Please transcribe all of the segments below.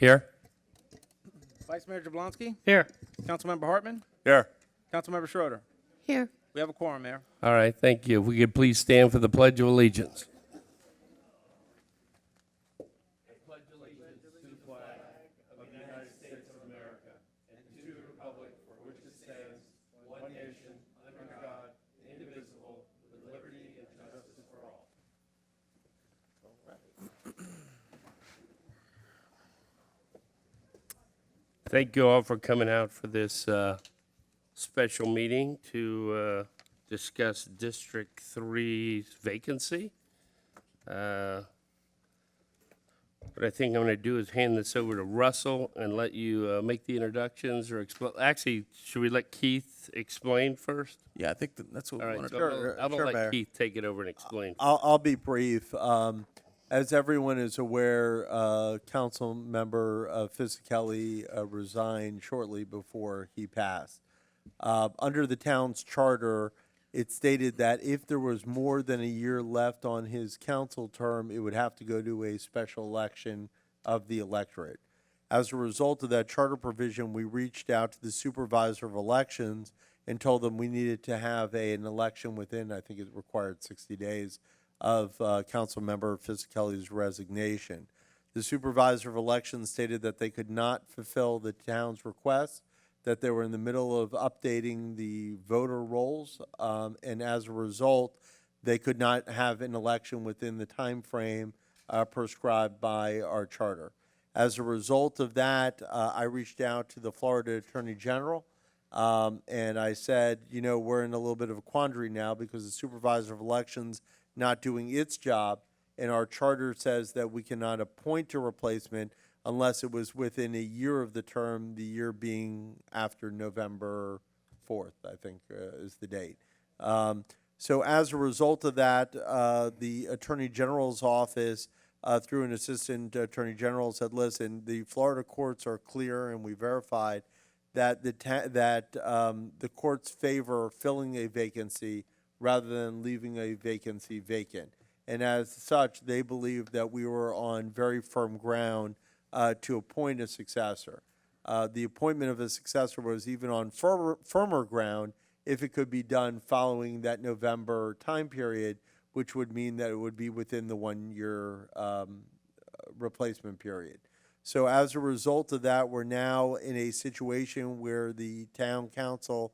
Here. Vice Mayor Jablonski, Here. Councilmember Hartman, Here. Councilmember Schroeder. Here. We have a quorum, Mayor. All right, thank you. If we could please stand for the Pledge of Allegiance. Thank you all for coming out for this special meeting to discuss District 3's vacancy. What I think I'm going to do is hand this over to Russell and let you make the introductions or explain. Actually, should we let Keith explain first? Yeah, I think that's what All we right, want so to do. I'm going to let Mayor. Keith take it over and explain. I'll be brief. As everyone is aware, Council Member Fisickelli resigned shortly before he passed. Under the town's charter, it stated that if there was more than a year left on his council term, it would have to go to a special election of the electorate. As a result of that charter provision, we reached out to the supervisor of elections and told them we needed to have an election within, I think it required 60 days, of Council Member Fisickelli's resignation. The supervisor of elections stated that they could not fulfill the town's request, that they were in the middle of updating the voter rolls, and as a result, they could not have an election within the time frame prescribed by our charter. As a result of that, I reached out to the Florida Attorney General, and I said, you know, we're in a little bit of a quandary now because the supervisor of elections not doing its job, and our charter says that we cannot appoint a replacement unless it was within a year of the term, the year being after November 4th, I think is the date. So as a result of that, the Attorney General's office, through an Assistant Attorney General, said, listen, the Florida courts are clear, and we verified that the courts favor filling a vacancy rather than leaving a vacancy vacant. And as such, they believed that we were on very firm ground to appoint a successor. The appointment of a successor was even on firmer ground if it could be done following that November time period, which would mean that it would be within the 1 year replacement period. So as a result of that, we're now in a situation where the town council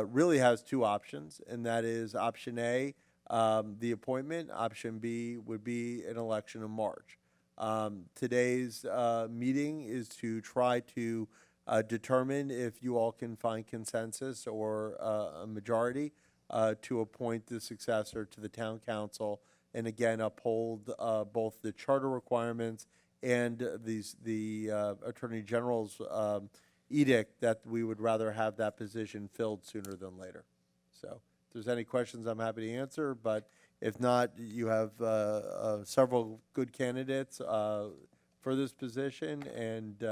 really has two options, and that is option A, the appointment. Option B would be an election in March. Today's meeting is to try to determine if you all can find consensus or a majority to appoint the successor to the town council, and again uphold both the charter requirements and the Attorney General's edict that we would rather have that position filled sooner than later. So if there's any questions, I'm happy to answer, but if not, you have several good candidates for this position, and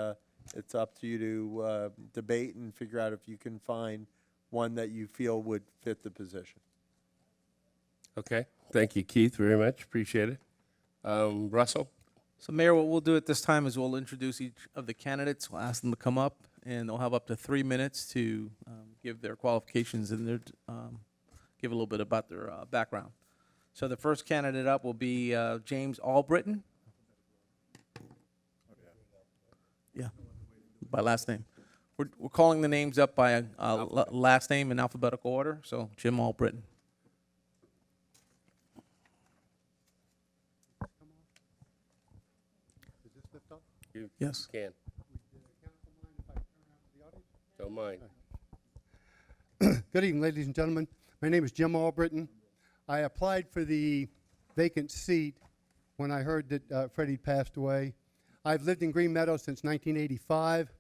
it's up to you to debate and figure out if you can find one that you feel would fit the position. Okay, thank you, Keith, very much. Appreciate it. Russell? So, Mayor, what we'll do at this time is we'll introduce each of the candidates. We'll ask them to come up, and they'll have up to 3 minutes to give their qualifications and give a little bit about their background. So the first candidate up will be James Albritton. Yeah, by last name. We're calling the names up by last name in alphabetical order. So Jim Albritton. You Yes. can. Don't mind. Good evening, ladies and gentlemen. My name is Jim Albritton. I applied for the vacant seat when I heard that Freddie passed away. I've lived in Green Meadow since 1985.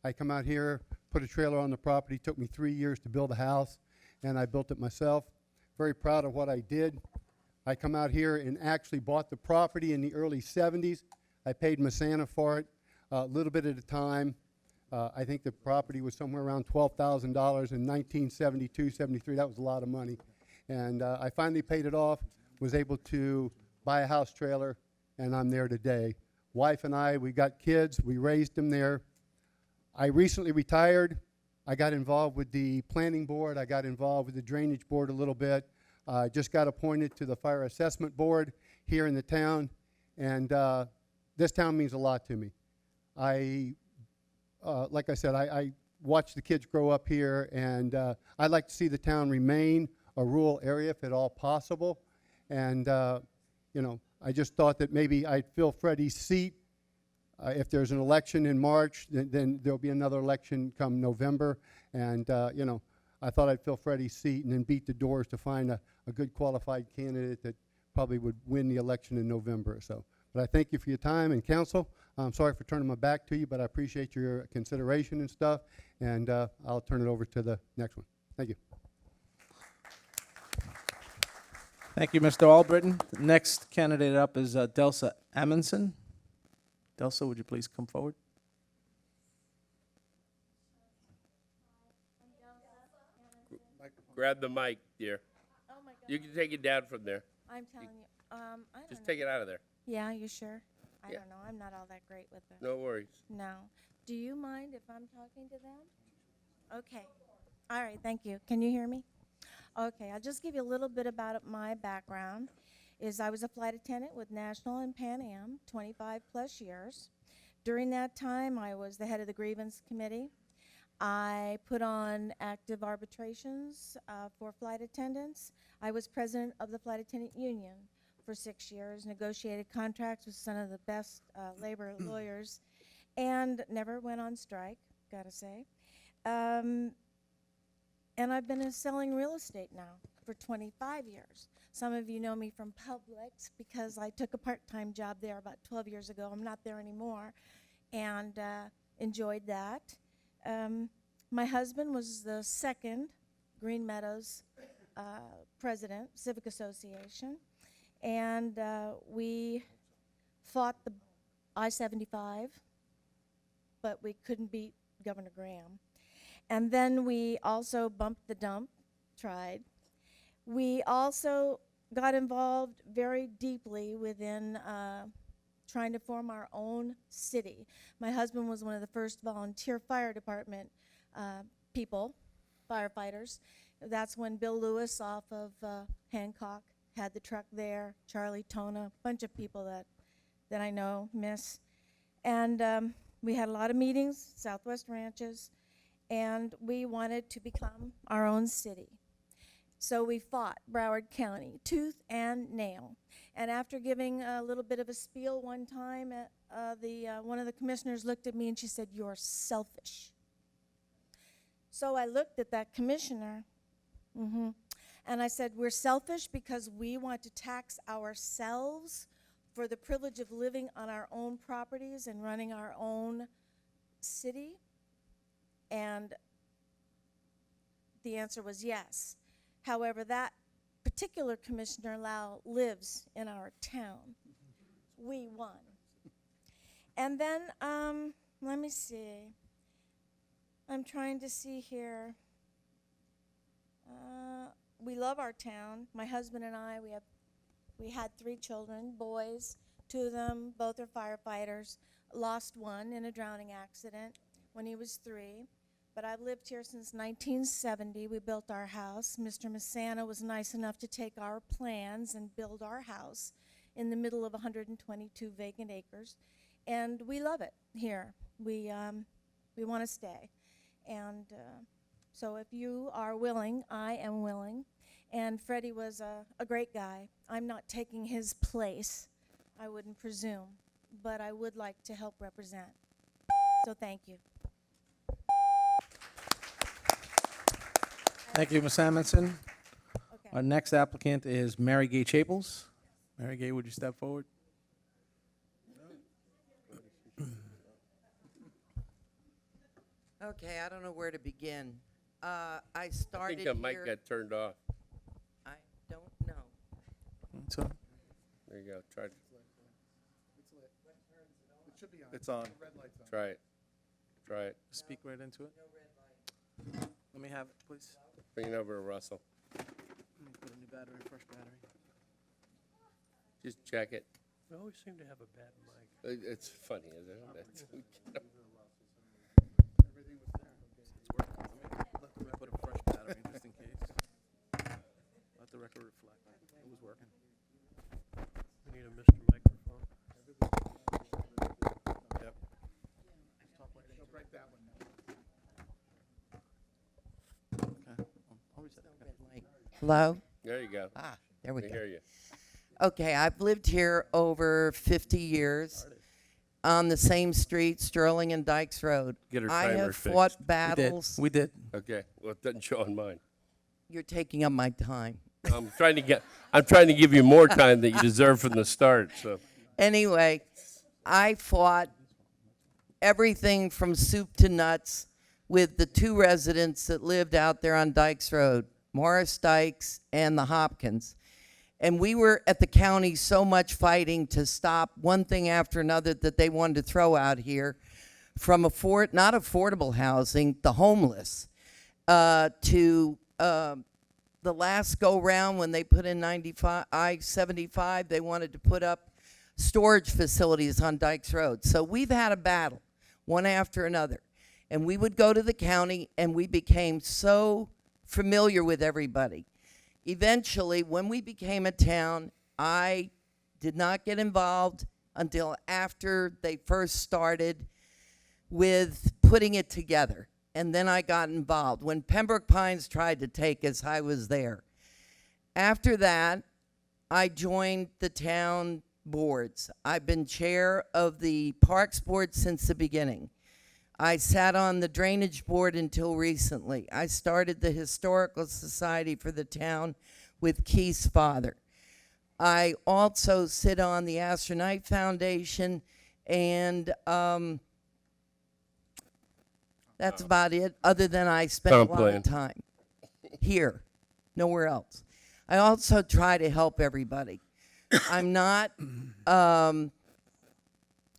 I come out here, put a trailer on the property. It took me 3 years to build a house, and I built it myself. Very proud of what I did. I come out here and actually bought the property in the early 70s. I paid Masana for it, a little bit at a time. I think the property was somewhere around $12,000 in 1972, 73. That was a lot of money. And I finally paid it off, was able to buy a house trailer, and I'm there today wife and I, we got kids, we raised them there. I recently retired. I got involved with the planning board. I got involved with the drainage board a little bit. Just got appointed to the fire assessment board here in the town, and this town means a lot to me. Like I said, I watched the kids grow up here, and I'd like to see the town remain a rural area if at all possible. And you know, I just thought that maybe I'd fill Freddie's seat. If there's an election in March, then there'll be another election come November. And, you know, I thought I'd fill Freddie's seat and then beat the doors to find a good qualified candidate that probably would win the election in November or so. But I thank you for your time, and council, I'm sorry for turning my back to you, but I appreciate your consideration and stuff. And I'll turn it over to the next one. Thank you. Thank you, Mr. Albritton. Next candidate up is Delsa Amundson. Delsa, would you please come forward? Grab the mic, dear. Oh my God. You can take it down from there. I'm telling you, I don't Just know. take it out of there. Yeah, you sure? I Yeah. don't know. I'm not all that great with it. No worries. No. Do you mind if I'm talking to them? Okay. All right. Thank you. Can you hear me? Okay. I'll just give you a little bit about my background. I was a flight attendant with National and Pan Am, 25 plus years. During that time, I was the head of the grievance committee. I put on active arbitrations for flight attendants. I was president of the flight attendant union for 6 years, negotiated contracts with some of the best labor lawyers, and never went on strike, gotta say. And I've been selling real estate now for 25 years. Some of you know me from Publix because I took a part-time job there about 12 years ago. I'm not there anymore, and enjoyed that. My husband was the second Green Meadows president, Civic Association, and we fought the I-75, but we couldn't beat Governor Graham. And then we also bumped the dump, tried. We also got involved very deeply within trying to form our own city. My husband was one of the first volunteer fire department people, firefighters. That's when Bill Lewis off of Hancock had the truck there, Charlie Tona, a bunch of people that I know, miss. And we had a lot of meetings, Southwest ranches, and we wanted to become our own city. So we fought Broward County, tooth and nail. And after giving a little bit of a spiel one time, one of the commissioners looked at me and she said, "You're selfish." So I looked at that commissioner, and I said, "We're selfish because we want to tax ourselves for the privilege of living on our own properties and running our own city?" And the answer was yes. However, that particular commissioner now lives in our town. We won. And then, let me see. I'm trying to see here. We love our town. My husband and I, we had 3 children, boys. 2 of them, both are firefighters. Lost one in a drowning accident when he was 3. But I've lived here since 1970. We built our house. Mr. Massana was nice enough to take our plans and build our house in the middle of 122 vacant acres. And we love it here. We want to stay. And so if you are willing, I am willing. And Freddie was a great guy. I'm not taking his place, I wouldn't presume. But I would like to help represent. So thank you. Thank you, Ms. Amundson. Okay. Our next applicant is Mary Gay Chapels. Mary Gay, would you step forward? Okay, I don't know where to begin. I I started think the mic here. got turned off. I don't know. So, There you go. Try it. It's on. Try it. Try it. speak right into it. Let me have it, please. Bring it over to Russell. Let me put a new battery, fresh battery. Just check it. We always seem to have a bad mic. It's funny, isn't it? Let the record put a fresh battery just in case. Let the record reflect. It was working. We need a Mr. Microphone. Yep. Okay. Always set. Okay. Hello? There you go. Ah, there we We go. hear you. Okay, I've lived here over 50 years on the same street, Sterling and Dykes Road. Get her I timer have fixed. fought We did. battles. We did. Okay, well, it doesn't show on mine. You're taking up my time. I'm trying to give you more time that you deserve from the start, so. Anyway, I fought everything from soup to nuts with the two residents that lived out there on Dykes Road, Morris Dykes and the Hopkins. And we were at the county so much fighting to stop one thing after another that they wanted to throw out here, from not affordable housing, the homeless, to the last go round when they put in I-75, they wanted to put up storage facilities on Dykes Road. So we've had a battle, one after another. And we would go to the county, and we became so familiar with everybody. Eventually, when we became a town, I did not get involved until after they first started with putting it together. And then I got involved. When Pembroke Pines tried to take us, I was there. After that, I joined the town boards. I've been chair of the Parks Board since the beginning. I sat on the Drainage Board until recently. I started the Historical Society for the town with Keith's father. I also sit on the Astronite Foundation, and that's about it, other than I spend a lot Plan. of time here, nowhere else. I also try to help everybody. I'm not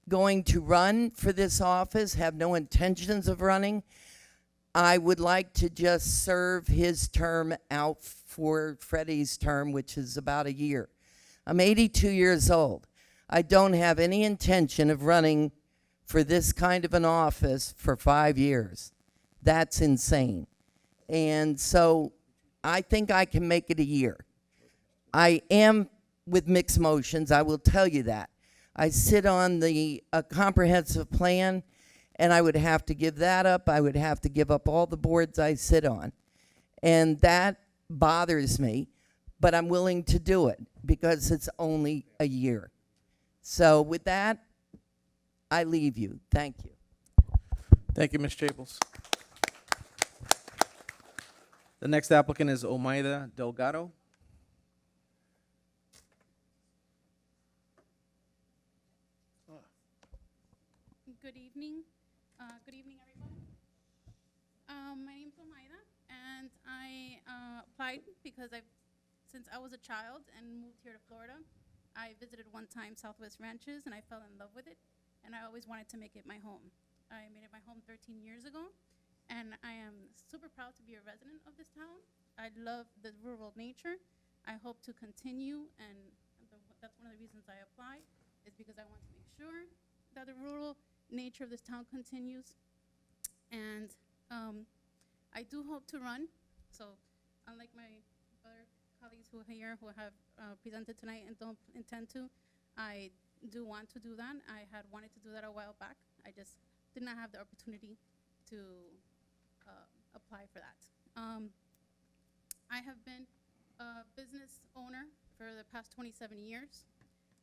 going to run for this office, have no intentions of running. I would like to just serve his term out for Freddie's term, which is about a year. I'm 82 years old. I don't have any intention of running for this kind of an office for 5 years. That's insane. And so I think I can make it a year. I am with mixed motions, I will tell you that. I sit on the comprehensive plan, and I would have to give that up. I would have to give up all the boards I sit on. And that bothers me, but I'm willing to do it because it's only a year. So with that, I leave you. Thank you. Thank you, Ms. Chapels. The next applicant is Omaida Delgado. Good evening. Good evening, everyone. My name's Omaida, and I applied because since I was a child and moved here to Florida, I visited one time Southwest Ranches, and I fell in love with it, and I always wanted to make it my home. I made it my home 13 years ago, and I am super proud to be a resident of this town. I love the rural nature. I hope to continue, and that's one of the reasons I applied, is because I want to make sure that the rural nature of this town continues. And I do hope to run. So unlike my other colleagues who are here who have presented tonight and don't intend to, I do want to do that. I had wanted to do that a while back. I just did not have the opportunity to apply for that. I have been a business owner for the past 27 years.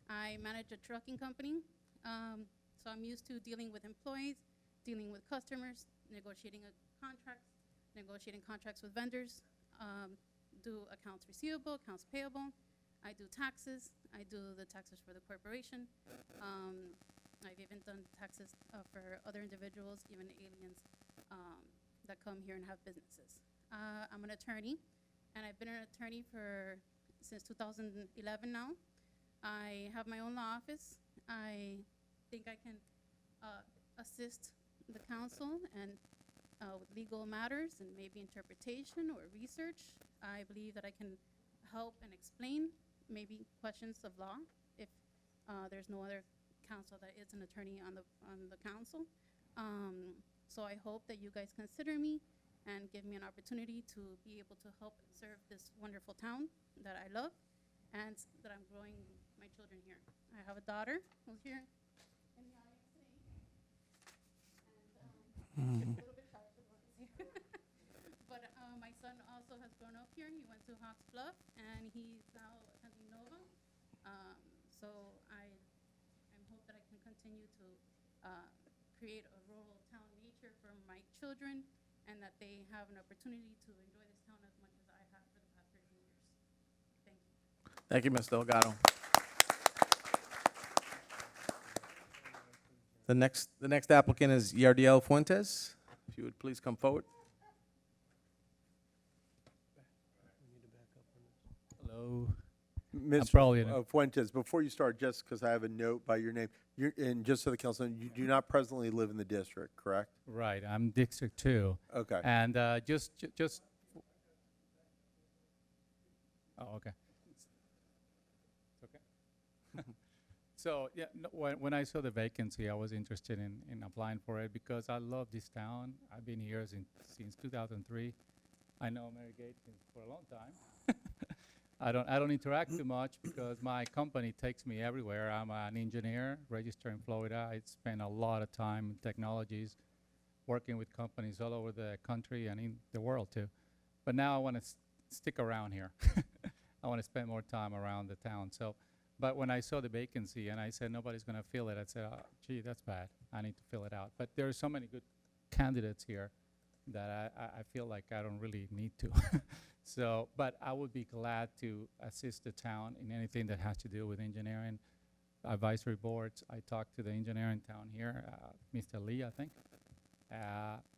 I manage a trucking company. So I'm used to dealing with employees, dealing with customers, negotiating contracts with vendors, do accounts receivable, accounts payable. I do taxes. I do the taxes for the corporation. I've even done taxes for other individuals, even aliens that come here and have businesses. I'm an attorney, and I've been an attorney since 2011 now. I have my own law office. I think I can assist the council and with legal matters and maybe interpretation or research. I believe that I can help and explain maybe questions of law if there's no other council that is an attorney on the council. So I hope that you guys consider me and give me an opportunity to be able to help serve this wonderful town that I love, and that I'm growing my children here. I have a daughter who's here in the audience today. And a little bit shy, so don't see her. But my son also has grown up here. He went to Hawks Bluff, and he's now attending Nova. So I hope that I can continue to create a rural town nature for my children, and that they have an opportunity to enjoy this town as much as I have for the past 13 years. Thank you. Thank you, Ms. Delgado. The next applicant is Yardiel Fuentes. If you would please come forward. Hello. Mr. probably Fuentes, before you start, just because I have a note by your name, and just so the council, you do not presently live in the district, correct? Right, I'm District 2. Okay. And just. Oh, okay. It's okay. So, yeah, no, when I saw the vacancy, I was interested in applying for it because I love this town. I've been here since 2003. I know Mary Gate for a long time. I don't interact too much because my company takes me everywhere. I'm an engineer registered in Florida. I spend a lot of time in technologies, working with companies all over the country and in the world too. But now I want to stick around here. I want to spend more time around the town. So, but when I saw the vacancy and I said nobody's going to fill it, I said, oh, gee, that's bad. I need to fill it out. But there are so many good candidates here that I feel like I don't really need to. So, but I would be glad to assist the town in anything that has to do with engineering, advisory boards. I talked to the engineer in town here, Mr. Lee, I think.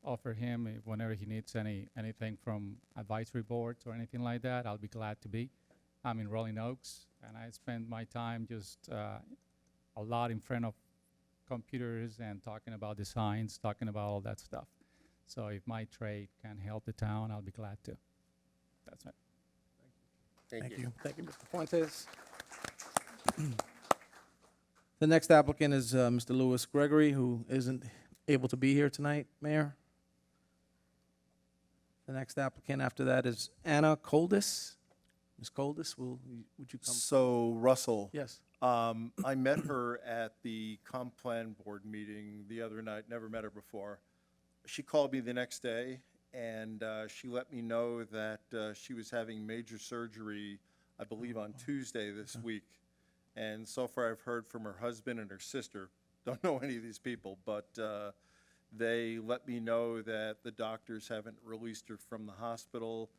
Offer him whenever he needs anything from advisory boards or anything like that, I'll be glad to be. I'm in Rolling Oaks, and I spend my time just a lot in front of computers and talking about designs, talking about all that stuff. So if my trade can help the town, I'll be glad to. That's it. Thank you. Thank you, Mr. Fuentes. The next applicant is Mr. Louis Gregory, who isn't able to be here tonight, Mayor. The next applicant after that is Anna Coldis. Ms. Coldis, would you come? So, Russell, Yes. I met her at the comp plan board meeting the other night, never met her before. She called me the next day, and she let me know that she was having major surgery, I believe, on Tuesday this week. And so far, I've heard from her husband and her sister. Don't know any of these people, but they let me know that the doctors haven't released her from the hospital.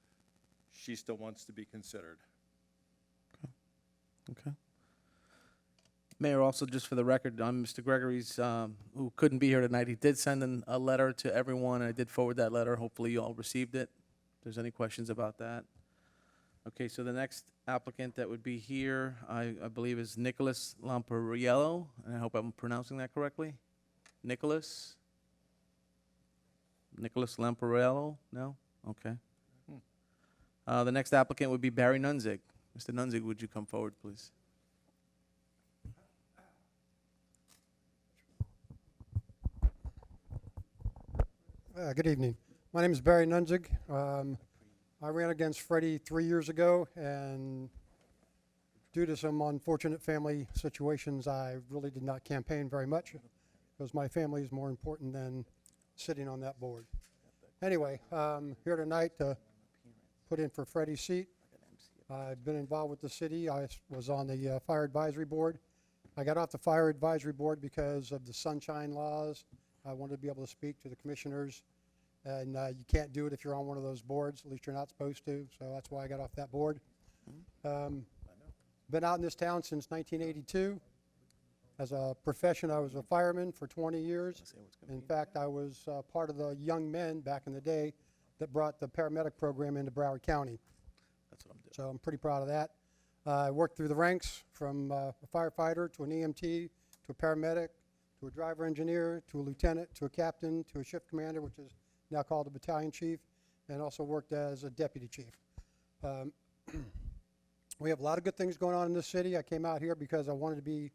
She still wants to be considered. Okay. Mayor, also just for the record, Mr. Gregory's, who couldn't be here tonight, he did send in a letter to everyone, and I did forward that letter. Hopefully you all received it. If there's any questions about that. Okay, so the next applicant that would be here, I believe, is Nicholas Lampariello, and I hope I'm pronouncing that correctly. Nicholas Lampariello? No? Okay. The next applicant would be Barry Nunzig. Mr. Nunzig, would you come forward, please? Good evening. My name is Barry Nunzig. I ran against Freddie 3 years ago, and due to some unfortunate family situations, I really did not campaign very much because my family is more important than sitting on that board. Anyway, here tonight to put in for Freddie's seat. I've been involved with the city. I was on the fire advisory board. I got off the fire advisory board because of the sunshine laws. I wanted to be able to speak to the commissioners, and you can't do it if you're on one of those boards. At least you're not supposed to, so that's why I got off that board. Been out in this town since 1982. As a profession, I was a fireman for 20 years. In fact, I was part of the young men back in the day that brought the paramedic program into Broward County. That's what I'm doing. So I'm pretty proud of that. I worked through the ranks from a firefighter to an EMT to a paramedic to a driver engineer to a lieutenant to a captain to a shift commander, which is now called a battalion chief, and also worked as a deputy chief. We have a lot of good things going on in this city. I came out here because I wanted to be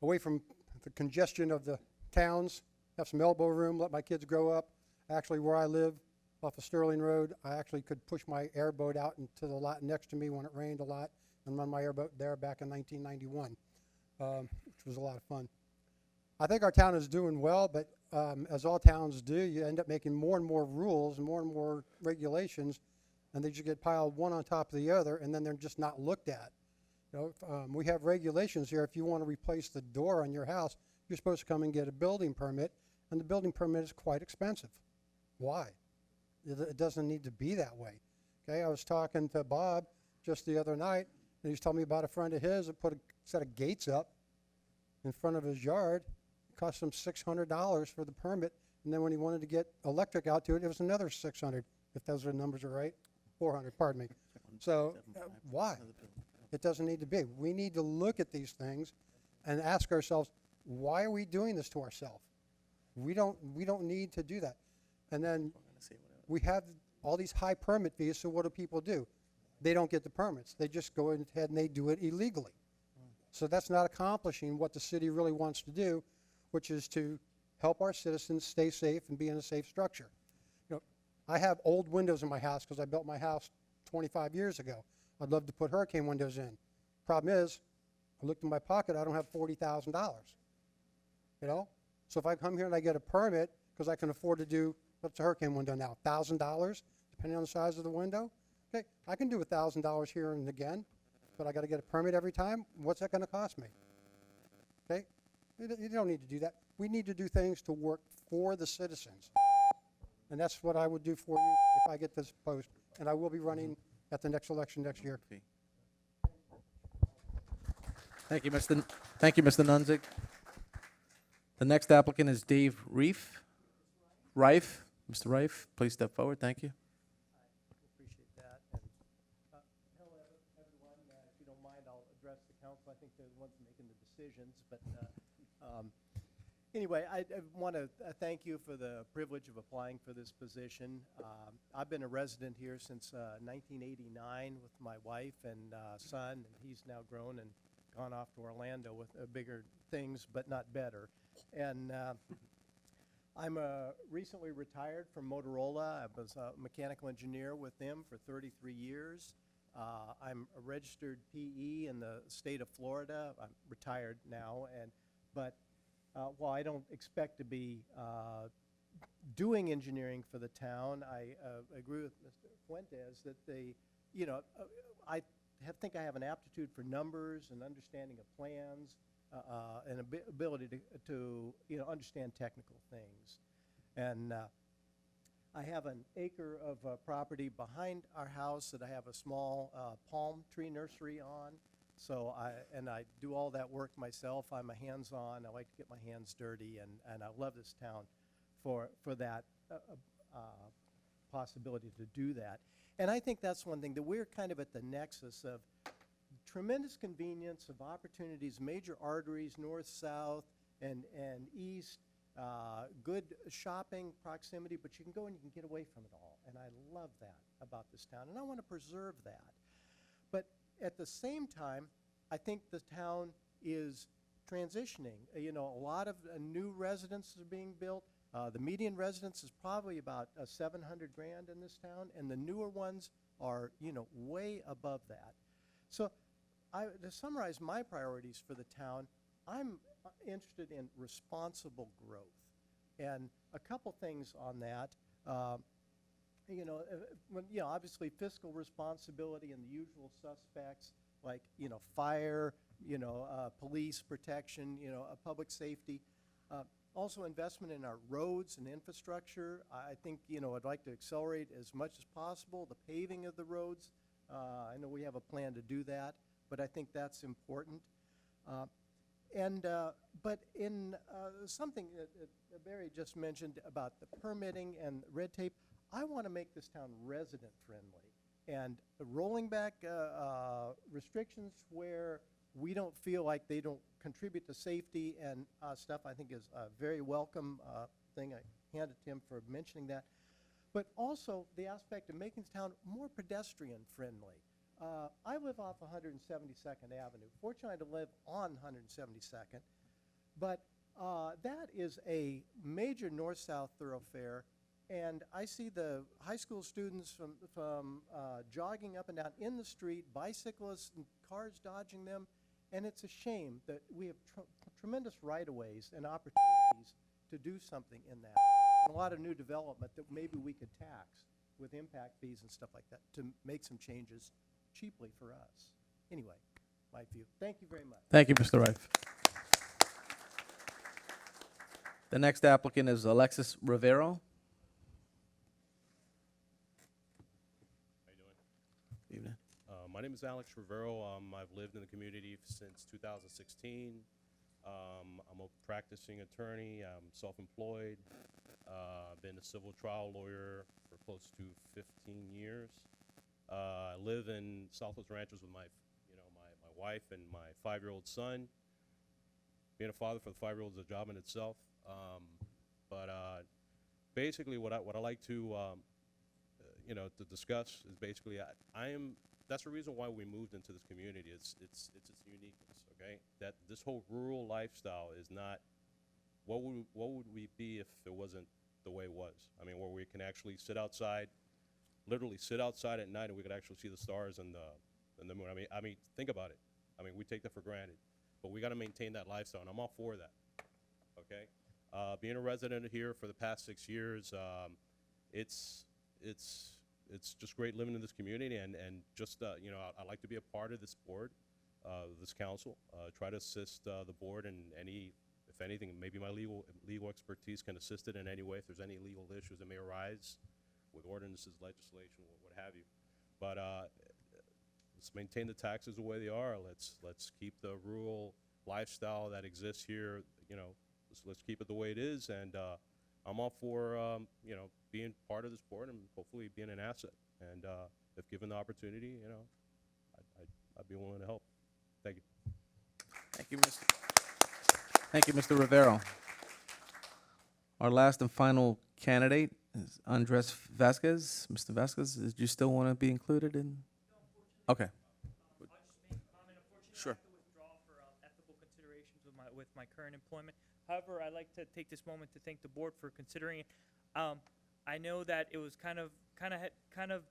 away from the congestion of the towns, have some elbow room, let my kids grow up. Actually, where I live, off of Sterling Road, I actually could push my airboat out into the lot next to me when it rained a lot and run my airboat there back in 1991, which was a lot of fun. I think our town is doing well, but as all towns do, you end up making more and more rules and more regulations, and they just get piled one on top of the other, and then they're just not looked at. You know, we have regulations here. If you want to replace the door on your house, you're supposed to come and get a building permit, and the building permit is quite expensive. Why? It doesn't need to be that way. Okay, I was talking to Bob just the other night, and he was telling me about a friend of his that put a set of gates up in front of his yard. It cost him $600 for the permit, and then when he wanted to get electric out to it, it was another $600, if those numbers are right. 400, pardon me. So why? It doesn't need to be. We need to look at these things and ask ourselves, why are we doing this to ourselves? We don't need to do that. And then we have all these high permit fees, so what do people do? They don't get the permits. They just go ahead and they do it illegally. So that's not accomplishing what the city really wants to do, which is to help our citizens stay safe and be in a safe structure. You know, I have old windows in my house because I built my house 25 years ago. I'd love to put hurricane windows in. Problem is, I looked in my pocket, I don't have $40,000. You know? So if I come here and I get a permit, because I can afford to do, what's a hurricane window now, $1,000, depending on the size of the window? Okay, I can do $1,000 here and again, but I got to get a permit every time. What's that going to cost me? Okay, you don't need to do that. We need to do things to work for the citizens. And that's what I would do for you if I get this post. And I will be running at the next election next year. Thank you, Mr. Nunzig. The next applicant is Dave Reif. Mr. Reif, please step forward. Thank you. Appreciate that. And, hello, everyone. If you don't mind, I'll address the council. I think they're the ones making the decisions. But anyway, I want to thank you for the privilege of applying for this position. I've been a resident here since 1989 with my wife and son, and he's now grown and gone off to Orlando with bigger things, but not better. And I'm recently retired from Motorola. I was a mechanical engineer with them for 33 years. I'm a registered PE in the state of Florida. I'm retired now, but while I don't expect to be doing engineering for the town, I agree with Mr. Fuentes that I think I have an aptitude for numbers and understanding of plans. And ability to understand technical things. And I have an acre of property behind our house that I have a small palm tree nursery on. So I do all that work myself. I'm a hands-on. I like to get my hands dirty, and I love this town for that possibility to do that. And I think that's one thing, that we're kind of at the nexus of tremendous convenience of opportunities, major arteries, north, south, and east, good shopping proximity, but you can go and you can get away from it all. And I love that about this town, and I want to preserve that. But at the same time, I think the town is transitioning. A lot of new residences are being built. The median residence is probably about $700,000 in this town, and the newer ones are, way above that. So to summarize my priorities for the town, I'm interested in responsible growth. And a couple things on that. Obviously fiscal responsibility and the usual suspects like, fire, police protection, public safety. Also investment in our roads and infrastructure. I think, I'd like to accelerate as much as possible the paving of the roads. I know we have a plan to do that, but I think that's important. But in something that Barry just mentioned about the permitting and red tape, I want to make this town resident friendly. And rolling back restrictions where we don't feel like they don't contribute to safety and stuff, I think is a very welcome thing. I hand it to him for mentioning that. But also the aspect of making the town more pedestrian friendly. I live off 172nd Avenue. Fortunately, I live on 172nd. But that is a major north-south thoroughfare, and I see the high school students from jogging up and down in the street, bicyclists and cars dodging them, and it's a shame that we have tremendous right-of-ways and opportunities to do something in that. And a lot of new development that maybe we could tax with impact fees and stuff like that to make some changes cheaply for us. Anyway, my view. Thank you very much. Thank you, Mr. Rife. The next applicant is Alexis Rivero. How you doing? Evening. My name is Alex Rivero. I've lived in the community since 2016. I'm a practicing attorney. I'm self-employed. I've been a civil trial lawyer for close to 15 years. I live in Southwest Ranches with my wife and my 5-year-old son. Being a father for the 5-year-old is a job in itself. But basically, what I like to to discuss is basically that's the reason why we moved into this community. It's its uniqueness. Okay, that this whole rural lifestyle is not what would we be if it wasn't the way it was. I mean, where we can actually sit outside, literally sit outside at night, and we could actually see the stars and the moon. I mean, think about it. I mean, we take that for granted, but we got to maintain that lifestyle, and I'm all for that. Okay, being a resident here for the past 6 years, it's just great living in this community, and just I like to be a part of this board, this council, try to assist the board in if anything, maybe my legal expertise can assist it in any way if there's any legal issues that may arise with ordinances, legislation, what have you. But let's maintain the taxes the way they are. Let's keep the rural lifestyle that exists here. Let's keep it the way it is, and I'm all for being part of this board and hopefully being an asset. And if given the opportunity, I'd be willing to help. Thank you. Thank you, Mr. Rivero. Our last and final candidate is Andres Vasquez. Mr. Vasquez, did you still want to be included in? Okay. Sure. Withdraw for ethical considerations with my current employment. However, I'd like to take this moment to thank the board for considering it. I know that it was kind of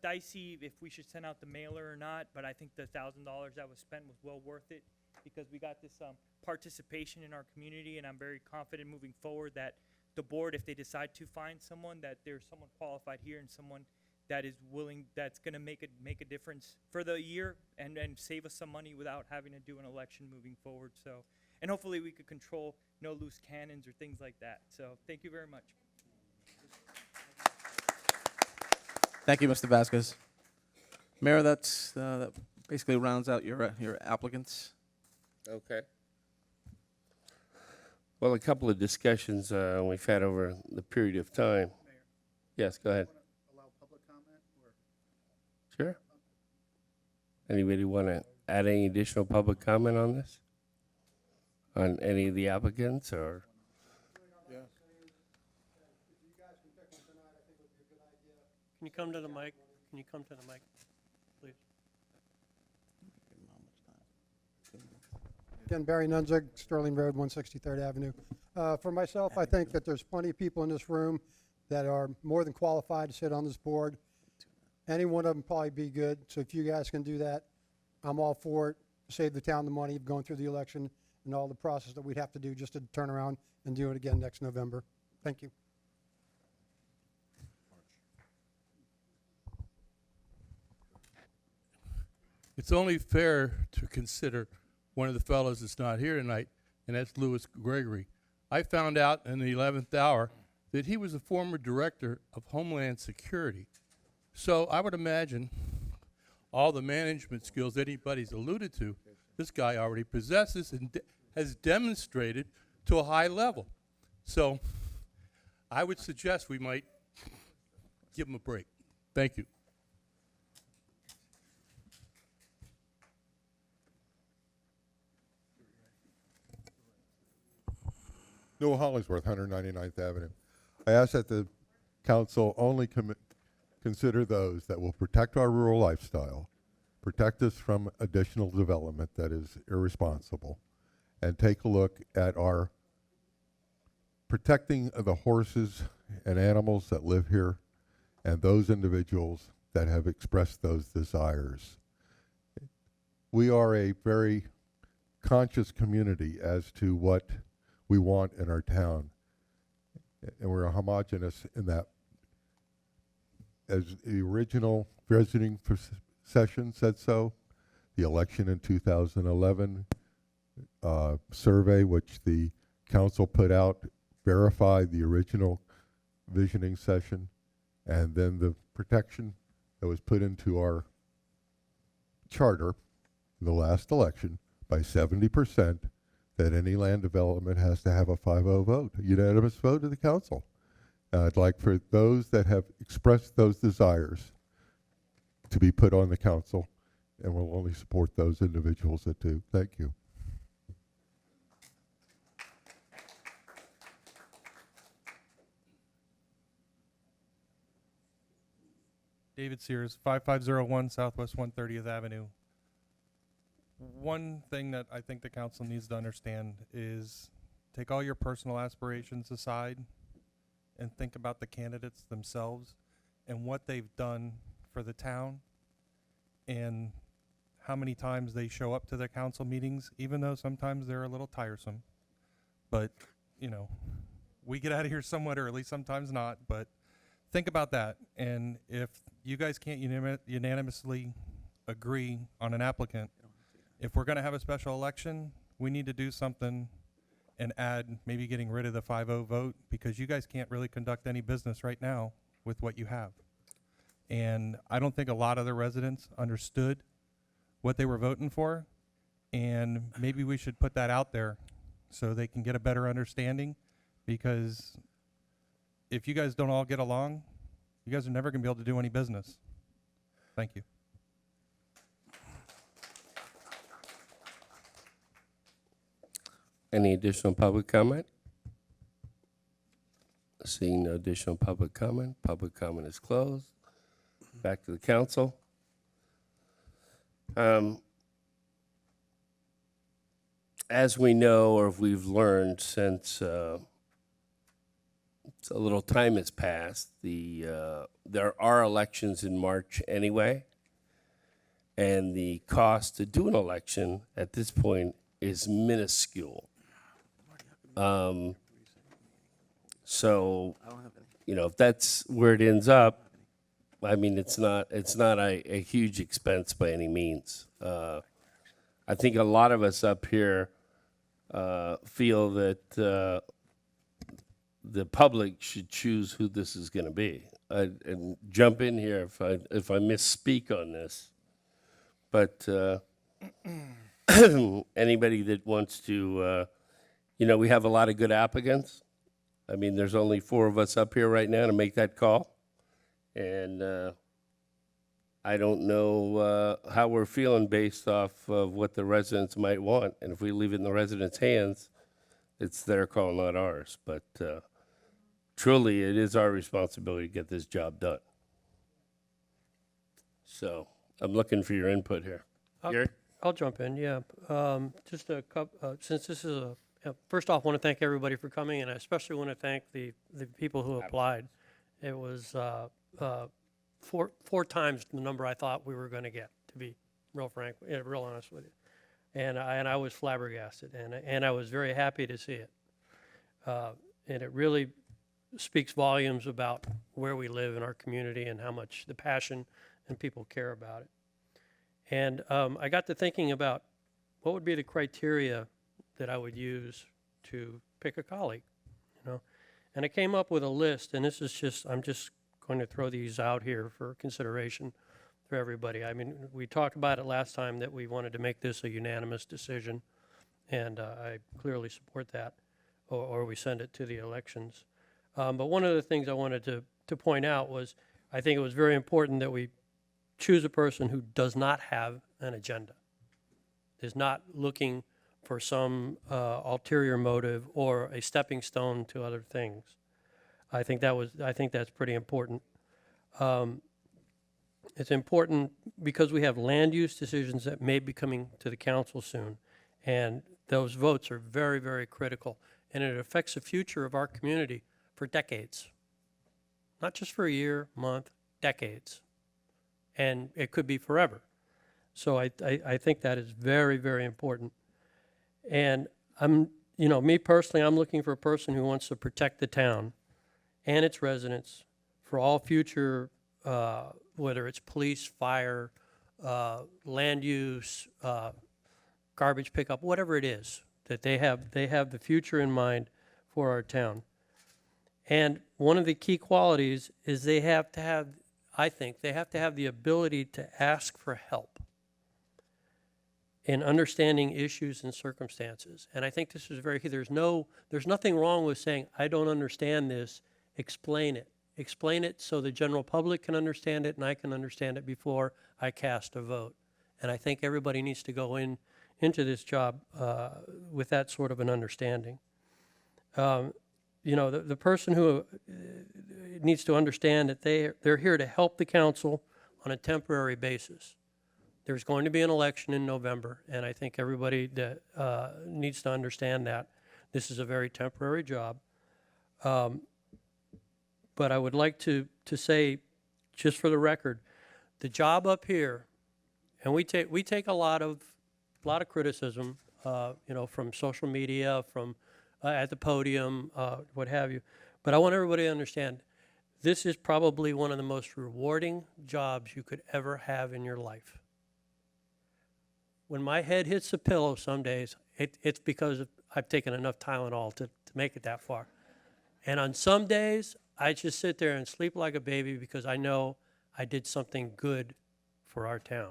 dicey if we should send out the mailer or not, but I think the $1,000 that was spent was well worth it because we got this participation in our community, and I'm very confident moving forward that the board, if they decide to find someone, that there's someone qualified here and someone that is willing, that's going to make a difference for the year and save us some money without having to do an election moving forward. So, and hopefully we could control no loose cannons or things like that. So thank you very much. Thank you, Mr. Vasquez. Mayor, that basically rounds out your applicants. Okay. Well, a couple of discussions we've had over the period of time. Yes, go ahead. Allow public comment? Sure. Anybody want to add any additional public comment on this? On any of the applicants, or? Yeah. Can you come to the mic? Can you come to the mic, please? Again, Barry Nunzig, Sterling Road, 163rd Avenue. For myself, I think that there's plenty of people in this room that are more than qualified to sit on this board. Any one of them probably be good, so if you guys can do that, I'm all for it. Save the town the money of going through the election and all the process that we'd have to do just to turn around and do it again next November. Thank you. It's only fair to consider one of the fellows that's not here tonight, and that's Louis Gregory. I found out in the 11th hour that he was a former director of Homeland Security. So I would imagine all the management skills anybody's alluded to, this guy already possesses and has demonstrated to a high level. So I would suggest we might give him a break. Thank you. Noah Hollingsworth, 199th Avenue. I ask that the council only consider those that will protect our rural lifestyle, protect us from additional development that is irresponsible, and take a look at our protecting the horses and animals that live here and those individuals that have expressed those desires. We are a very conscious community as to what we want in our town, and we're homogenous in that. As the original visiting session said so, the election in 2011 survey, which the council put out, verified the original visioning session, and then the protection that was put into our charter in the last election by 70%, that any land development has to have a 5-0 vote, a unanimous vote of the council. I'd like for those that have expressed those desires to be put on the council, and we'll only support those individuals that do. Thank you. David Sears, 5501 Southwest 130th Avenue. One thing that I think the council needs to understand is take all your personal aspirations aside and think about the candidates themselves and what they've done for the town and how many times they show up to their council meetings, even though sometimes they're a little tiresome. But, you know, we get out of here somewhat early, sometimes not, but think about that. And if you guys can't unanimously agree on an applicant, if we're going to have a special election, we need to do something and add maybe getting rid of the 5-0 vote, because you guys can't really conduct any business right now with what you have. And I don't think a lot of the residents understood what they were voting for, and maybe we should put that out there so they can get a better understanding, because if you guys don't all get along, you guys are never going to be able to do any business. Thank you. Any additional public comment? Seeing no additional public comment is closed. Back to the council. As we know, or we've learned since a little time has passed, there are elections in March anyway, and the cost to do an election at this point is minuscule. So, you know, if that's where it ends up, I mean, it's not a huge expense by any means. I think a lot of us up here feel that the public should choose who this is going to be. And jump in here if I misspeak on this, but anybody that wants to, you know, we have a lot of good applicants. I mean, there's only 4 of us up here right now to make that call. And I don't know how we're feeling based off of what the residents might want. And if we leave it in the residents' hands, it's their call, not ours. But truly, it is our responsibility to get this job done. So I'm looking for your input here. Gary? I'll jump in, yeah. Just a couple, since this is first off, I want to thank everybody for coming, and I especially want to thank the people who applied. It was 4 times the number I thought we were going to get, to be real frank, real honest with you. And I was flabbergasted, and I was very happy to see it. And it really speaks volumes about where we live in our community and how much the passion and people care about it. And I got to thinking about what would be the criteria that I would use to pick a colleague, you know. And I came up with a list, and this is just, I'm just going to throw these out here for consideration for everybody. I mean, we talked about it last time that we wanted to make this a unanimous decision, and I clearly support that, or we send it to the elections. But one of the things I wanted to point out was I think it was very important that we choose a person who does not have an agenda, is not looking for some ulterior motive or a stepping stone to other things. I think that's pretty important. It's important because we have land use decisions that may be coming to the council soon, and those votes are very, very critical. and it affects the future of our community for decades. Not just for a year, month, decades. And it could be forever. So I think that is very, very important. And me personally, I'm looking for a person who wants to protect the town and its residents for all future, whether it's police, fire, land use, garbage pickup, whatever it is, that they have the future in mind for our town. And one of the key qualities is they have to have the ability to ask for help in understanding issues and circumstances. And I think this is very key. There's nothing wrong with saying, I don't understand this, explain it. Explain it so the general public can understand it and I can understand it before I cast a vote. And I think everybody needs to go into this job with that sort of an understanding. The person who needs to understand that they're here to help the council on a temporary basis. There's going to be an election in November, and I think everybody that, needs to understand that. This is a very temporary job. But I would like to say, just for the record, the job up here, and we take a lot of criticism, from social media, from at the podium, what have you. But I want everybody to understand, this is probably one of the most rewarding jobs you could ever have in your life. When my head hits the pillow some days, it's because I've taken enough Tylenol to make it that far. And on some days, I just sit there and sleep like a baby because I know I did something good for our town.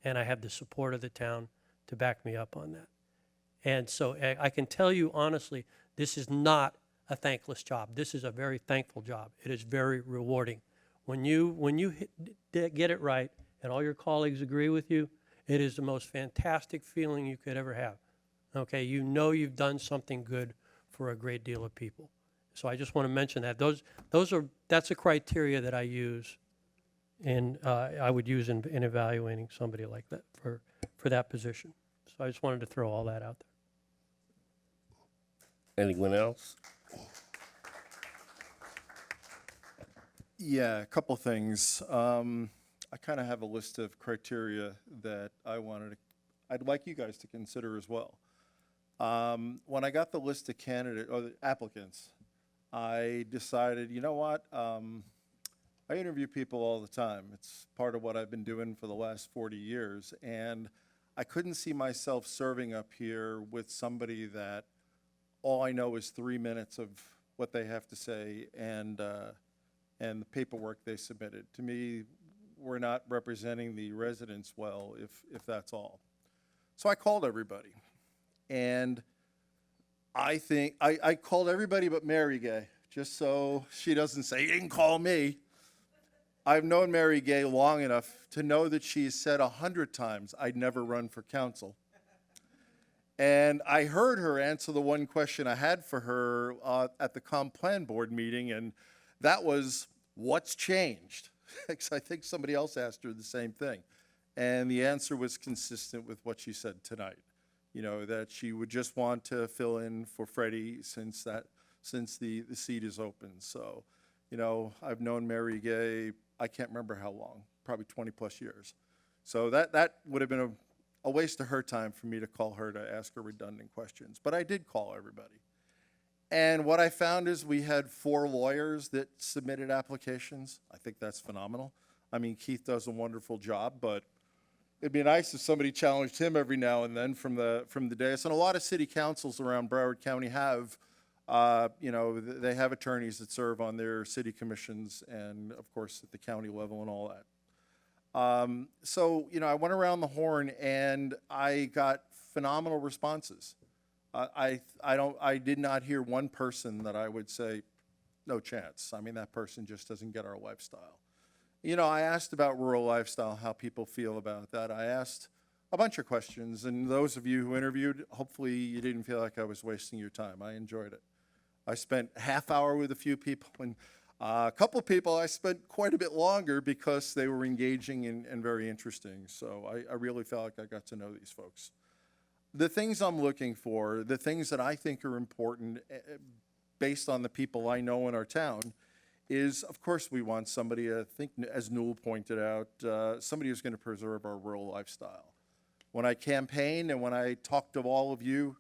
And I have the support of the town to back me up on that. And so I can tell you honestly, this is not a thankless job. This is a very thankful job. It is very rewarding. When you get it right and all your colleagues agree with you, it is the most fantastic feeling you could ever have. Okay, you know you've done something good for a great deal of people. So I just want to mention that. That's a criteria that I use I would use in evaluating somebody like that for that position. So I just wanted to throw all that out there. Anyone else? Yeah, a couple things. I kind of have a list of criteria that I'd like you guys to consider as well. When I got the list of the applicants, I decided, you know what? I interview people all the time. It's part of what I've been doing for the last 40 years. And I couldn't see myself serving up here with somebody that all I know is 3 minutes of what they have to say and the paperwork they submitted. To me, we're not representing the residents well if that's all. So I called everybody. And I think I called everybody but Mary Gay, just so she doesn't say, you didn't call me. I've known Mary Gay long enough to know that she's said 100 times, I'd never run for council. And I heard her answer the one question I had for her at the Comp Plan Board meeting, and that was, what's changed? Because I think somebody else asked her the same thing. And the answer was consistent with what she said tonight. That she would just want to fill in for Freddie since the seat is open. So, I've known Mary Gay, I can't remember how long, probably 20 plus years. So that would have been a waste of her time for me to call her to ask her redundant questions. But I did call everybody. And what I found is we had 4 lawyers that submitted applications. I think that's phenomenal. I mean, Keith does a wonderful job, but it'd be nice if somebody challenged him every now and then from the dais. And a lot of city councils around Broward County have, they have attorneys that serve on their city commissions and, of course, at the county level and all that. So, I went around the horn and I got phenomenal responses. I did not hear one person that I would say, no chance. I mean, that person just doesn't get our lifestyle. I asked about rural lifestyle, how people feel about that. I asked a bunch of questions, and those of you who interviewed, hopefully you didn't feel like I was wasting your time. I enjoyed it. I spent a half hour with a few people, and a couple of people I spent quite a bit longer because they were engaging and very interesting. So I really felt like I got to know these folks. the things I'm looking for, the things that I think are important based on the people I know in our town is, of course, we want somebody, I think, as Newell pointed out, somebody who's going to preserve our rural lifestyle. When I campaigned and when I talked to all of you,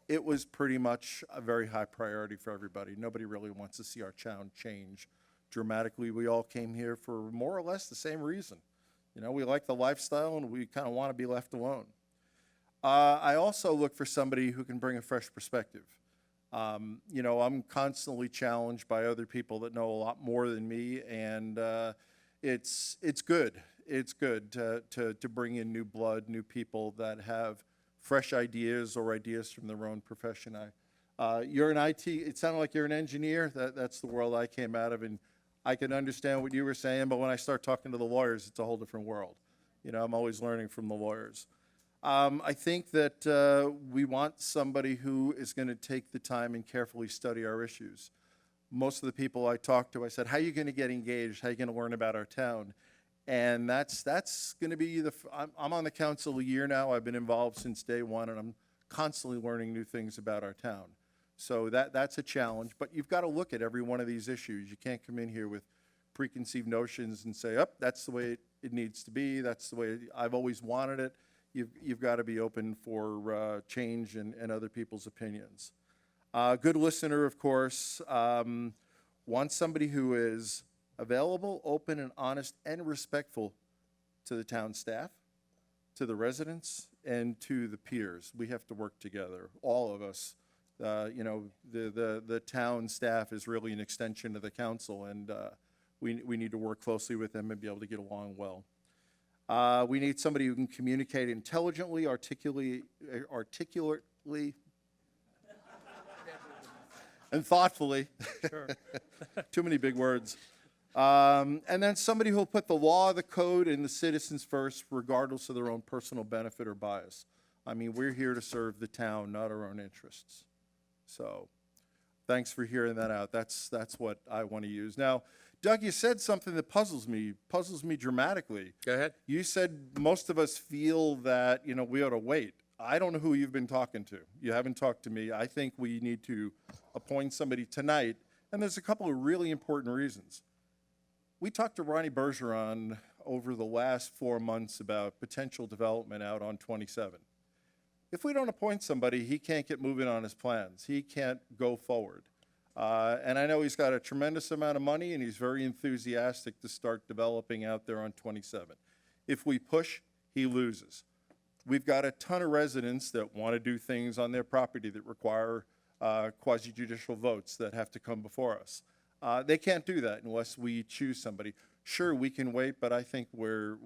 it was pretty much a very high priority for everybody. Nobody really wants to see our town change dramatically. We all came here for more or less the same reason. You know, we like the lifestyle and we kind of want to be left alone. I also look for somebody who can bring a fresh perspective. You know, I'm constantly challenged by other people that know a lot more than me, and it's good. It's good to bring in new blood, new people that have fresh ideas or ideas from their own profession. You're an IT, it sounded like you're an engineer. That's the world I came out of, and I can understand what you were saying, but when I start talking to the lawyers, it's a whole different world. You know, I'm always learning from the lawyers. I think that we want somebody who is going to take the time and carefully study our issues. Most of the people I talked to, I said, how are you going to get engaged? How are you going to learn about our town? And that's going to be I'm on the council a year now. I've been involved since day one, and I'm constantly learning new things about our town. So that's a challenge, but you've got to look at every one of these issues. You can't come in here with preconceived notions and say, oh, that's the way it needs to be. That's the way I've always wanted it. You've got to be open for change and other people's opinions. Good listener, of course. Want somebody who is available, open, and honest, and respectful to the town staff, to the residents, and to the peers. We have to work together, all of us. You know, the town staff is really an extension of the council, and we need to work closely with them and be able to get along well. We need somebody who can communicate intelligently, articulately, and thoughtfully. Sure. Too many big words. And then somebody who will put the law, the code, and the citizens first, regardless of their own personal benefit or bias. I mean, we're here to serve the town, not our own interests. So, thanks for hearing that out. That's what I want to use. Now, Doug, you said something that puzzles me dramatically. Go ahead. You said most of us feel that, you know, we ought to wait. I don't know who you've been talking to. You haven't talked to me. I think we need to appoint somebody tonight, and there's a couple of really important reasons. We talked to Ronnie Bergeron over the last 4 months about potential development out on 27. If we don't appoint somebody, he can't get moving on his plans. He can't go forward. And I know he's got a tremendous amount of money, and he's very enthusiastic to start developing out there on 27. If we push, he loses. We've got a ton of residents that want to do things on their property that require quasi-judicial votes that have to come before us. They can't do that unless we choose somebody. Sure, we can wait, but I think we're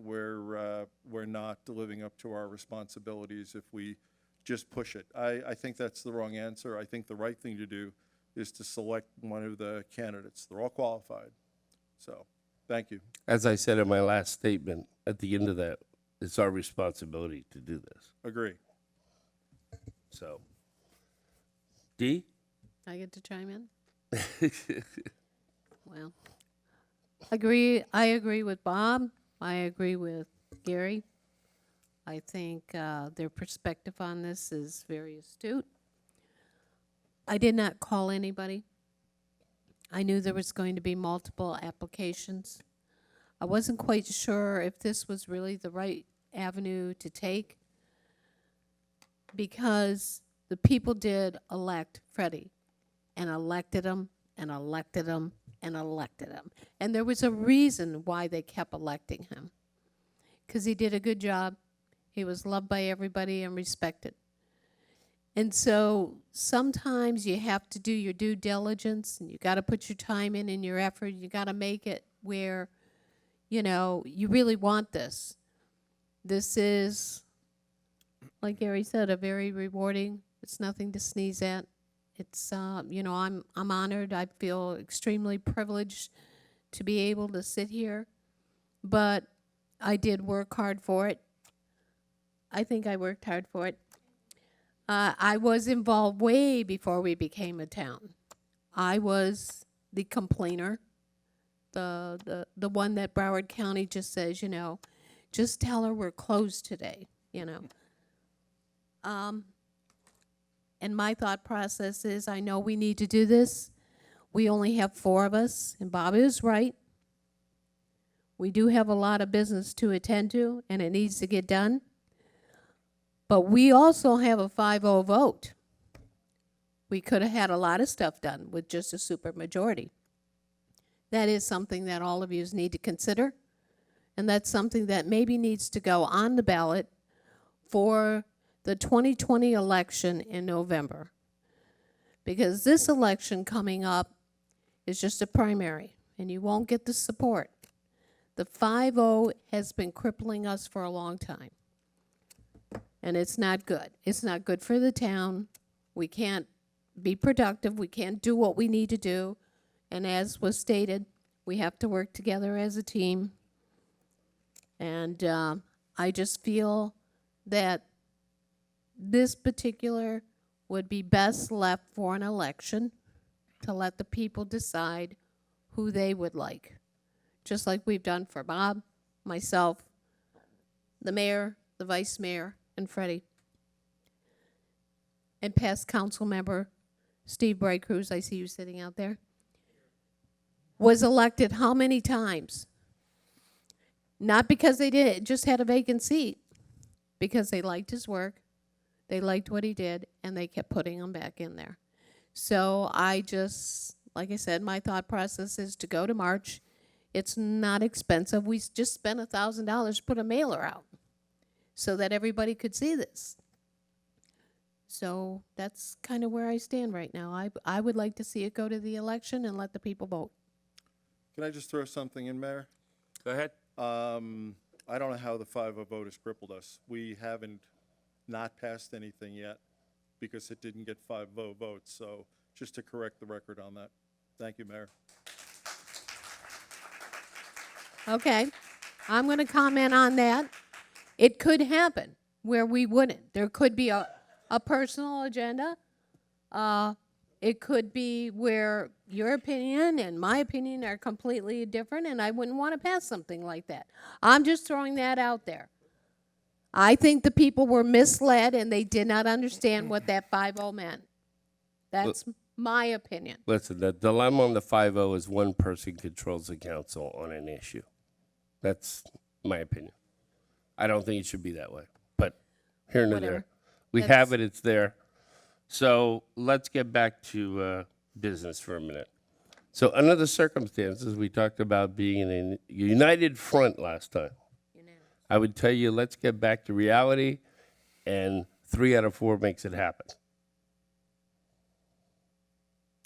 not living up to our responsibilities if we just push it. I think that's the wrong answer. I think the right thing to do is to select one of the candidates. They're all qualified. So, thank you. As I said in my last statement, at the end of that, it's our responsibility to do this. Agree. So, Dee? I get to chime in? Well, I agree with Bob. I agree with Gary. I think their perspective on this is very astute. I did not call anybody. I knew there was going to be multiple applications. I wasn't quite sure if this was really the right avenue to take because the people did elect Freddie and elected him and elected him and elected him. And there was a reason why they kept electing him, because he did a good job. He was loved by everybody and respected. And so sometimes you have to do your due diligence, and you got to put your time in and your effort. You got to make it where, you know, you really want this. This is, like Gary said, a very rewarding. It's nothing to sneeze at. It's, you know, I'm honored. I feel extremely privileged to be able to sit here, but I did work hard for it. I think I worked hard for it. I was involved way before we became a town. I was the complainer, the one that Broward County just says, you know, just tell her we're closed today, you know. And my thought process is, I know we need to do this. We only have 4 of us, and Bob is right. We do have a lot of business to attend to, and it needs to get done. But we also have a 5-0 vote. We could have had a lot of stuff done with just a supermajority. That is something that all of you need to consider, and that's something that maybe needs to go on the ballot for the 2020 election in November. Because this election coming up is just a primary, and you won't get the support. The 5-0 has been crippling us for a long time. And it's not good. It's not good for the town. We can't be productive. We can't do what we need to do. And as was stated, we have to work together as a team. And I just feel that this particular would be best left for an election to let the people decide who they would like. Just like we've done for Bob, myself, the mayor, the vice mayor, and Freddie. And past council member Steve Braycruz, I see you sitting out there, was elected how many times? Not because they just had a vacant seat, because they liked his work, they liked what he did, and they kept putting him back in there. So I just, like I said, my thought process is to go to March. It's not expensive. We just spent $1,000 to put a mailer out so that everybody could see this. So that's kind of where I stand right now. I would like to see it go to the election and let the people vote. Can I just throw something in, Mayor? Go ahead. I don't know how the 5-0 vote has crippled us. We haven't not passed anything yet because it didn't get 5-0 votes. So just to correct the record on that. Thank you, Mayor. Okay, I'm going to comment on that. It could happen where we wouldn't. There could be a personal agenda. It could be where your opinion and my opinion are completely different, and I wouldn't want to pass something like that. I'm just throwing that out there. I think the people were misled, and they did not understand what that 5-0 meant. That's my opinion. Listen, the dilemma on the 5-0 is one person controls the council on an issue. That's my opinion. I don't think it should be that way, but here and Whatever. there. We have it, it's there. So let's get back to business for a minute. So under the circumstances, we talked about being in a united front last time. I would tell you, let's get back to reality, and 3 out of 4 makes it happen.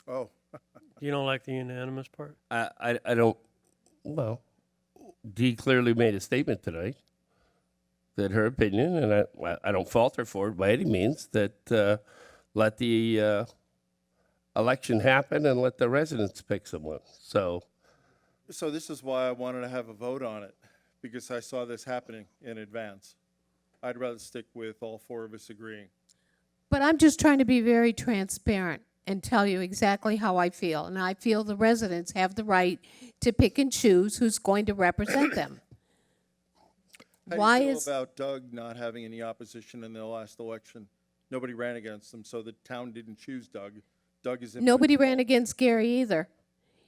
Oh. You don't like the unanimous part? I don't, well, Dee clearly made a statement tonight that her opinion, and I don't fault her for it by any means, that let the election happen and let the residents pick someone. So this is why I wanted to have a vote on it, because I saw this happening in advance. I'd rather stick with all 4 of us agreeing. But I'm just trying to be very transparent and tell you exactly how I feel. And I feel the residents have the right to pick and choose who's going to represent them. How do you feel about Doug not having any opposition in the last election? Nobody ran against him, so the town didn't choose Doug. Doug is in. Nobody ran against Gary either.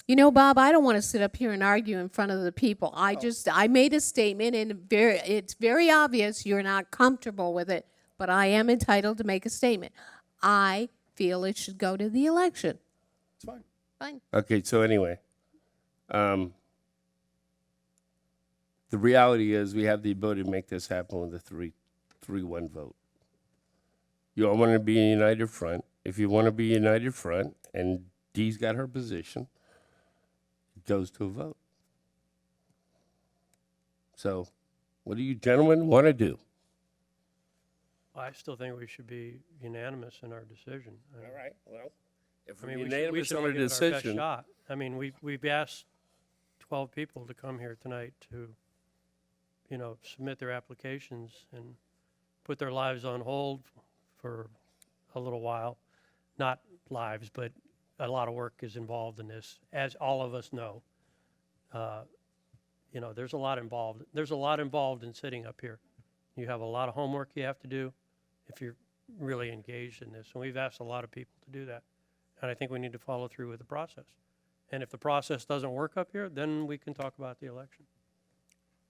You know, Bob, I don't want to sit up here and argue in front of the people. I made a statement, and it's very obvious you're not comfortable with it, but I am entitled to make a statement. I feel it should go to the election. It's fine. Fine. okay, so anyway, the reality is we have the ability to make this happen with a 3-1 vote. You all want to be a united front. If you want to be a united front, and Dee's got her position, it goes to a vote. So, what do you gentlemen want to do? I still think we should be unanimous in our decision. All right, well, if I we're mean, we unanimous should on all a give it our best decision, shot. I mean, we've asked 12 people to come here tonight to, submit their applications and put their lives on hold for a little while. Not lives, but a lot of work is involved in this, as all of us know. There's a lot involved. There's a lot involved in sitting up here. You have a lot of homework you have to do. If you're really engaged in this, and we've asked a lot of people to do that. And I think we need to follow through with the process. And if the process doesn't work up here, then we can talk about the election.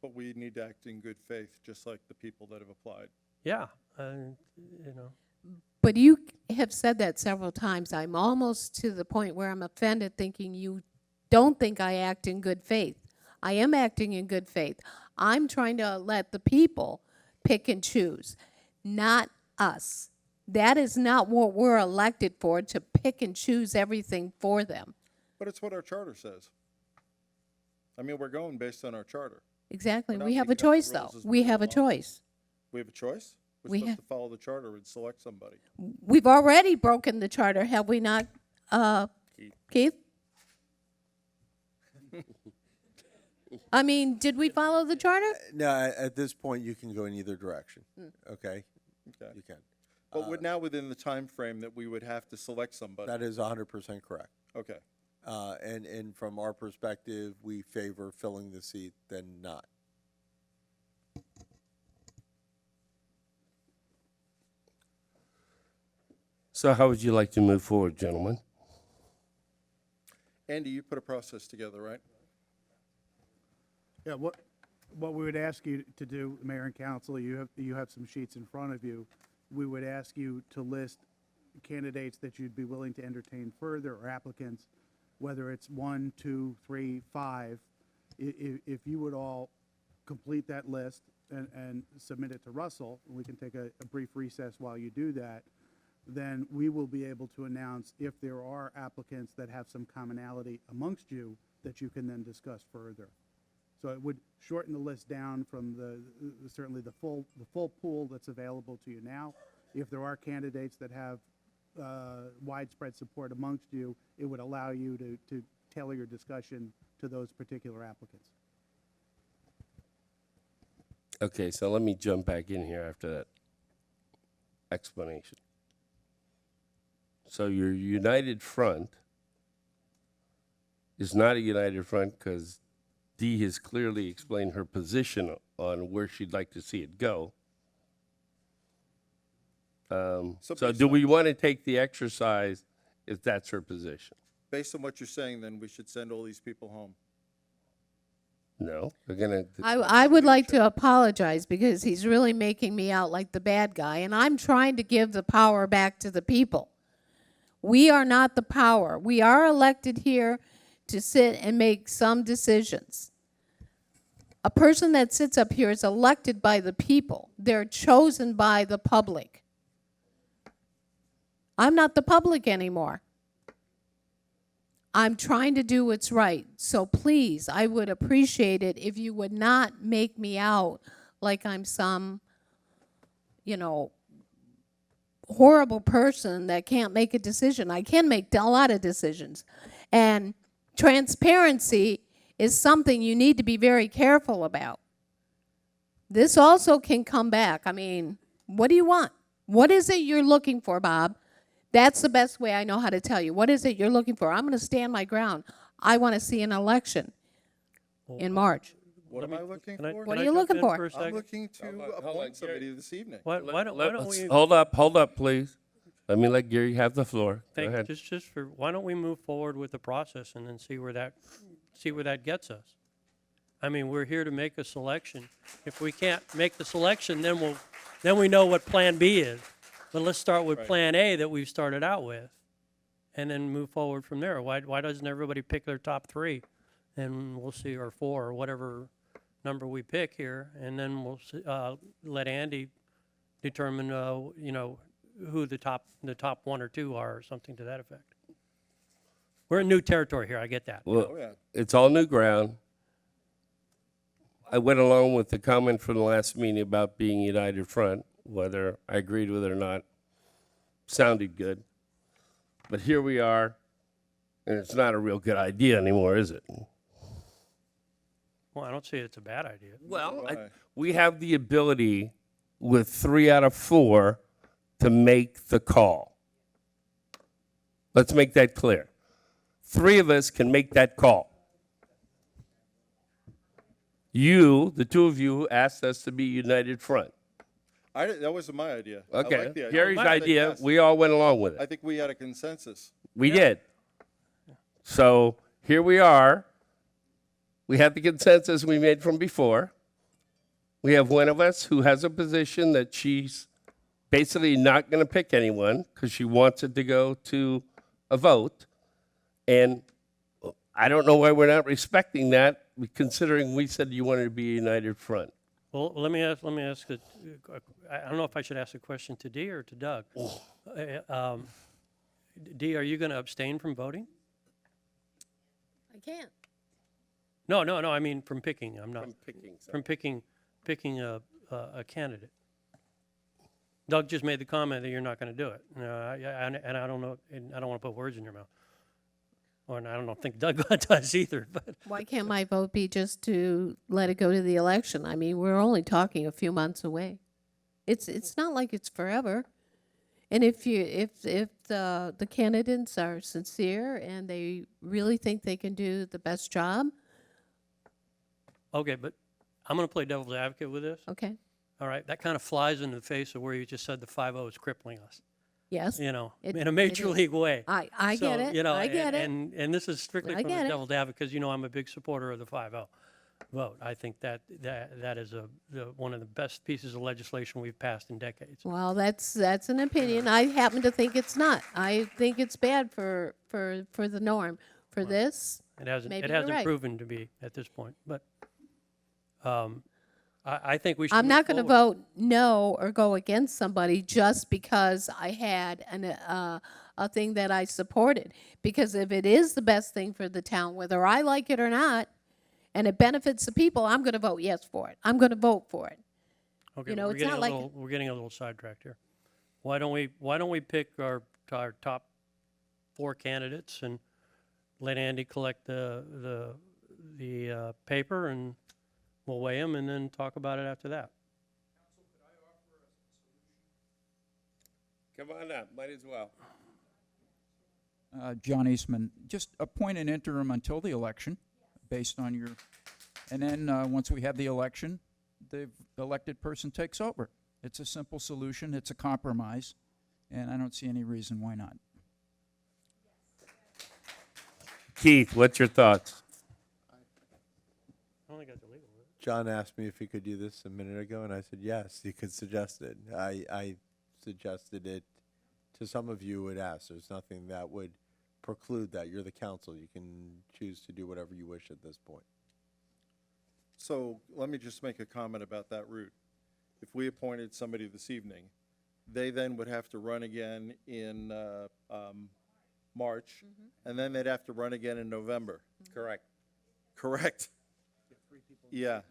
But we need to act in good faith, just like the people that have applied. Yeah, you know. But you have said that several times. I'm almost to the point where I'm offended thinking you don't think I act in good faith. I am acting in good faith. I'm trying to let the people pick and choose, not us. That is not what we're elected for, to pick and choose everything for them. But it's what our charter says. I mean, we're going based on our charter. Exactly. We're not We have a making up the choice, though. rules as We go have a along. choice. We have a choice? We're We supposed have- to follow the charter and select somebody. We've already broken the charter, have we not, Keith? I mean, did we follow the charter? No, at this point, you can go in either direction, okay? Okay. You can. But now within the time frame that we would have to select somebody. That is 100% correct. Okay. And from our perspective, we favor filling the seat than not. So how would you like to move forward, gentlemen? Andy, you put a process together, right? Yeah, what we would ask you to do, Mayor and Council, you have some sheets in front of you. We would ask you to list candidates that you'd be willing to entertain further, or applicants, whether it's 1, 2, 3, 5. If you would all complete that list and submit it to Russell, and we can take a brief recess while you do that, then we will be able to announce if there are applicants that have some commonality amongst you that you can then discuss further. So it would shorten the list down from certainly the full pool that's available to you now. If there are candidates that have widespread support amongst you, it would allow you to tailor your discussion to those particular applicants. Okay, so let me jump back in here after that explanation. So your united front is not a united front because Dee has clearly explained her position on where she'd like to see it go. So do we want to take the exercise if that's her position? Based on what you're saying, then we should send all these people home. No, they're gonna. I would like to apologize because he's really making me out like the bad guy, and I'm trying to give the power back to the people. We are not the power. We are elected here to sit and make some decisions. A person that sits up here is elected by the people. They're chosen by the public. I'm not the public anymore. I'm trying to do what's right. So please, I would appreciate it if you would not make me out like I'm some, horrible person that can't make a decision. I can make a lot of decisions. And transparency is something you need to be very careful about. This also can come back. I mean, what do you want? What is it you're looking for, Bob? That's the best way I know how to tell you. What is it you're looking for? I'm going to stand my ground. I want to see an election in March. What am I looking for? What are you looking for? I'm looking to appoint somebody this evening. Why don't we Hold up, please. Let me let Gary have the floor. Go ahead. why don't we move forward with the process and then see where that gets us? I mean, we're here to make a selection. If we can't make the selection, then we know what Plan B is. But let's start with Plan A that we've started out with, and then move forward from there. Why doesn't everybody pick their top 3, and we'll see, or 4, or whatever number we pick here, and then we'll see, let Andy determine, who the top 1 or 2 are, or something to that effect. We're in new territory here. I get that. Well, it's all new ground. I went along with the comment from the last meeting about being united front, whether I agreed with it or not. Sounded good. But here we are, and it's not a real good idea anymore, is it? Well, I don't see it's a bad idea. Well, we have the ability with 3 out of 4 to make the call. Let's make that clear. 3 of us can make that call. You, the 2 of you, asked us to be united front. That wasn't my idea. I Okay, like the idea. Gary's I think idea, yes. we all went along with I it. think we had a consensus. We did. So here we are. We had the consensus we made from before. We have one of us who has a position that she's basically not going to pick anyone because she wants it to go to a vote. And I don't know why we're not respecting that, considering we said you wanted to be a united front. Well, let me ask, I don't know if I should ask a question to Dee or to Doug. Dee, are you going to abstain from voting? I can't. No, I mean from picking, I'm not. From picking, sorry. From picking a candidate. Doug just made the comment that you're not going to do it. And I don't know, and I don't want to put words in your mouth. And I don't think Doug does either, but. Why can't my vote be just to let it go to the election? I mean, we're only talking a few months away. It's not like it's forever. And if the candidates are sincere and they really think they can do the best job, Okay, but I'm going to play devil's advocate with this. okay, All right, that kind of flies in the face of where you just said the 5-0 is crippling us. yes. You know, It- in a major it is. league way. I So, get it. You know, I get it. And this is strictly I from get the it. devil's advocate because you know I'm a big supporter of the 5-0 vote. I think that is one of the best pieces of legislation we've passed in decades. Well, that's an opinion. I happen to think it's not. I think it's bad for the norm. For this, It hasn't maybe it you're hasn't right. proven to be at this point, but I think we should. I'm move not going to forward. vote no or go against somebody just because I had a thing that I supported. Because if it is the best thing for the town, whether I like it or not, and it benefits the people, I'm going to vote yes for it. I'm going to vote for it. Okay, You know, we're it's getting not a like- little we're getting a little sidetracked here. Why don't we pick our top 4 candidates and let Andy collect the paper and we'll weigh them and then talk about it after that. Come on up, might as well. John Eastman, just appoint an interim until the election, based on your, and then once we have the election, the elected person takes over. It's a simple solution, it's a compromise, and I don't see any reason why not. Keith, what's your thoughts? I only got the legal. John asked me if he could do this a minute ago, and I said yes, he could suggest it. I suggested it to some of you would ask. There's nothing that would preclude that. You're the council. You can choose to do whatever you wish at this point. So let me just make a comment about that route. If we appointed somebody this evening, they then would have to run again in March, and then they'd have to run again in November. Correct. Correct. Yeah,